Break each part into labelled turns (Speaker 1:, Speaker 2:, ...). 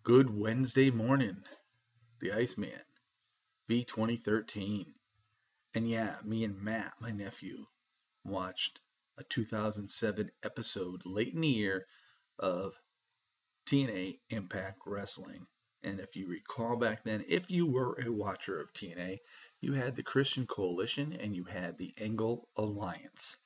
Speaker 1: Good Wednesday morning, the Iceman, V2013. And yeah, me and Matt, my nephew, watched a 2007 episode late in the year of TNA Impact Wrestling. And if you recall back then, if you were a watcher of TNA, you had the Christian Coalition and you had the Angle Alliance.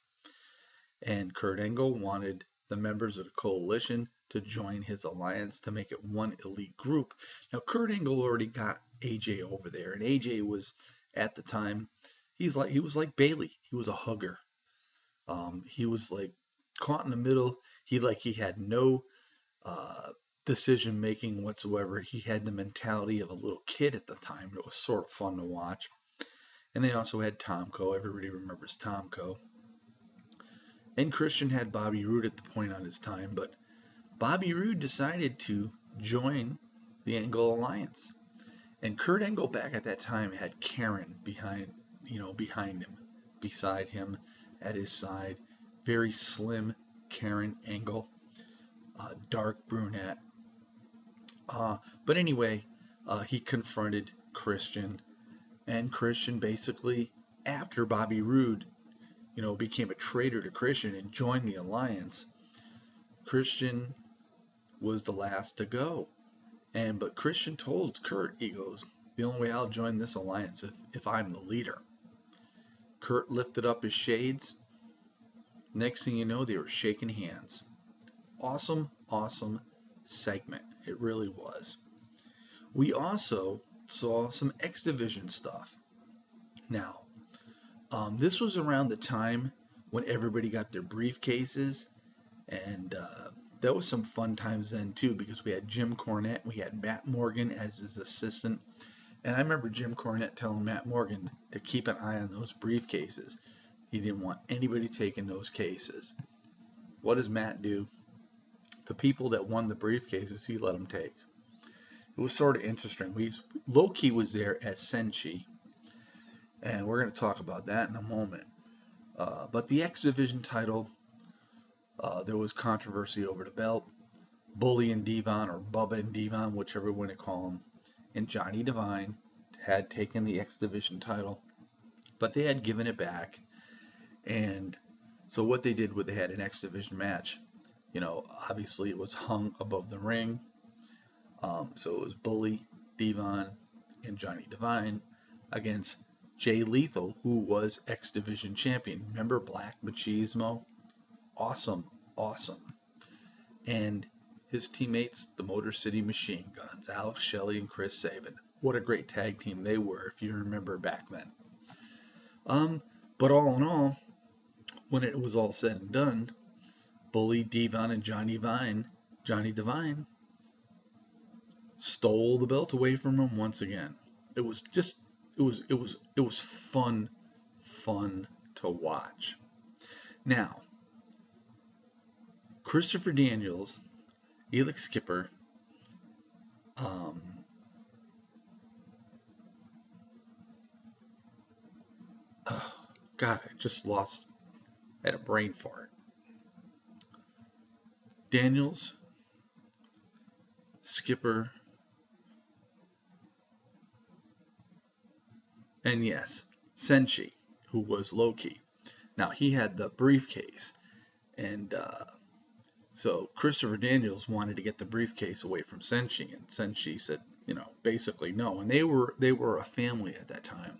Speaker 1: And Kurt Angle wanted the members of the coalition to join his alliance to make it one elite group. Now, Kurt Angle already got AJ over there, and AJ was at the time he was like Bailey. He was a hugger. He was like caught in the middle. He had no uh, decision making whatsoever. He had the mentality of a little kid at the time. It was sort of fun to watch. And they also had Tomko. Everybody remembers Tomko. And Christian had Bobby Roode at the point on his time, but Bobby Roode decided to join the Angle Alliance. And Kurt Angle back at that time had Karen behind him, beside him, at his side. Very slim Karen Angle, dark brunette. But anyway, he confronted Christian, and Christian basically, after Bobby Roode, became a traitor to Christian and joined the alliance, Christian was the last to go. But Christian told Kurt, he goes, the only way I'll join this alliance if I'm the leader. Kurt lifted up his shades. Next thing you know, they were shaking hands. Awesome, awesome segment. It really was. We also saw some X Division stuff. Now, this was around the time when everybody got their briefcases, and that was some fun times then too, because we had Jim Cornette, we had Matt Morgan as his assistant, and I remember Jim Cornette telling Matt Morgan to keep an eye on those briefcases. He didn't want anybody taking those cases. What does Matt do? The people that won the briefcases, he let them take. It was sort of interesting. Low-key was there as Senshi, and we're going to talk about that in a moment. But the X Division title, there was controversy over the belt. Bully and Devon, or Bubba and Devon, whichever one to call them, and Johnny Devine had taken the X Division title, but they had given it back. And so what they did was they had an X Division match. Obviously it was hung above the ring. So it was Bully, Devon, and Johnny Devine against Jay Lethal, who was X Division champion. Remember Black Machismo? Awesome, awesome. And his teammates, the Motor City Machine Guns, Alex Shelley and Chris Sabin. What a great tag team they were, if you remember back then. But all in all, when it was all said and done, Bully, Devon, and Johnny Devine stole the belt away from him once again. It was fun to watch. Now, Christopher Daniels, Elix Skipper, God, I just had a brain fart. Daniels, Skipper, and yes, Senshi, who was Loki. Now, he had the briefcase, and so Christopher Daniels wanted to get the briefcase away from Senshi, and Senshi said, basically no. And they were a family at that time.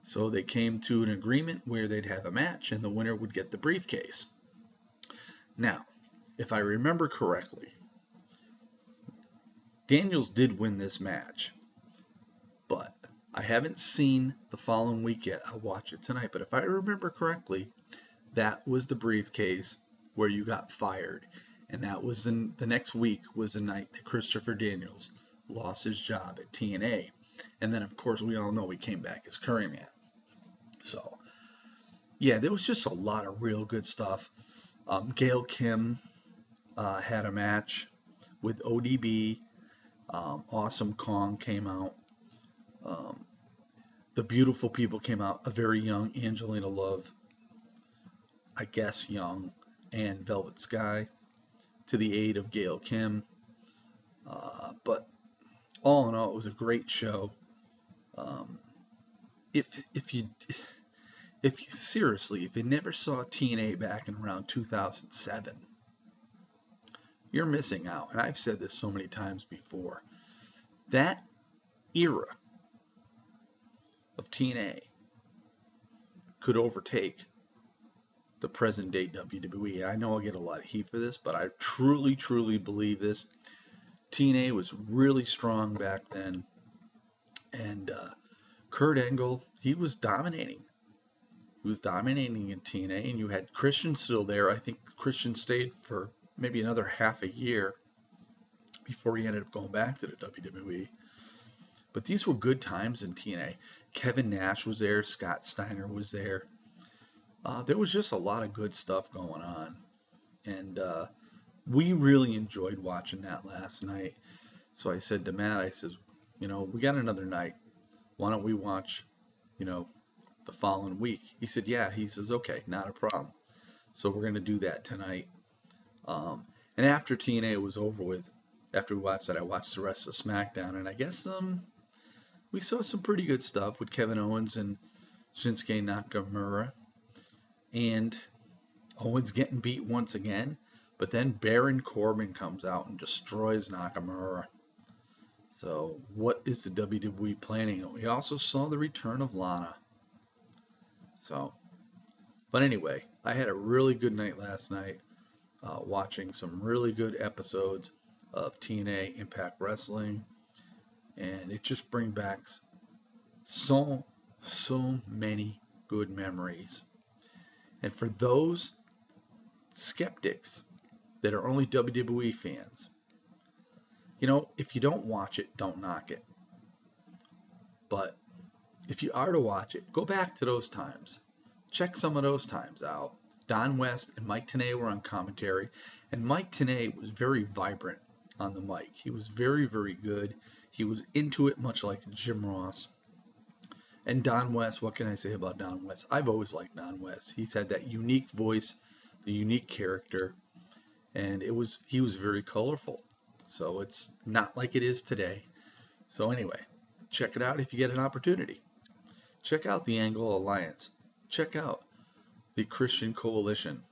Speaker 1: So they came to an agreement where they'd have a match and the winner would get the briefcase. Now, if I remember correctly, Daniels did win this match, but I haven't seen the following week yet. I'll watch it tonight. But if I remember correctly, that was the briefcase where you got fired. And that was the next week was the night that Christopher Daniels lost his job at TNA. And then, of course, we all know he came back as Curryman. So, yeah, there was just a lot of real good stuff. Gail Kim had a match with ODB. Awesome Kong came out. The Beautiful People came out. A very young Angelina Love, I guess young, and Velvet Sky to the aid of Gail Kim. But all in all, it was a great show. Um, if if you seriously, if you never saw TNA back in around 2007, you're missing out. And I've said this so many times before. That era of TNA could overtake the present day WWE. I know I'll get a lot of heat for this, but I truly, truly believe this. TNA was really strong back then, and Kurt Angle, he was dominating. He was dominating in TNA, and you had Christian still there. I think Christian stayed for maybe another half a year before he ended up going back to the WWE. But these were good times in TNA. Kevin Nash was there. Scott Steiner was there. There was just a lot of good stuff going on. And we really enjoyed watching that last night. So I said to Matt, I says, we got another night. Why don't we watch, the following week? He said, yeah. He says, okay, not a problem. So we're going to do that tonight. And after TNA was over with, after we watched that, I watched the rest of SmackDown. And I guess we saw some pretty good stuff with Kevin Owens and Shinsuke Nakamura. And Owens getting beat once again. But then Baron Corbin comes out and destroys Nakamura. So what is the WWE planning? We also saw the return of Lana. But anyway, I had a really good night last night watching some really good episodes of TNA Impact Wrestling. And it just brings back so many good memories. And for those skeptics that are only WWE fans, if you don't watch it, don't knock it. But if you are to watch it, go back to those times. Check some of those times out. Don West and Mike Tenay were on commentary, and Mike Tenay was very vibrant on the mic. He was very, very good. He was into it, much like Jim Ross. And Don West, what can I say about Don West? I've always liked Don West. He's had that unique voice, the unique character, and he was very colorful. So it's not like it is today. So anyway, check it out if you get an opportunity. Check out the Angle Alliance. Check out the Christian Coalition.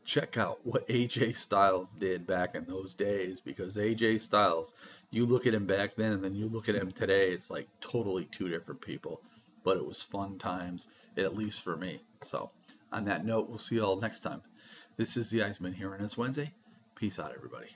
Speaker 1: Check out what AJ Styles did back in those days, because AJ Styles, you look at him back then and then you look at him today, it's like totally two different people. But it was fun times, at least for me. So on that note, we'll see you all next time. This is the Iceman here, and it's Wednesday. Peace out, everybody.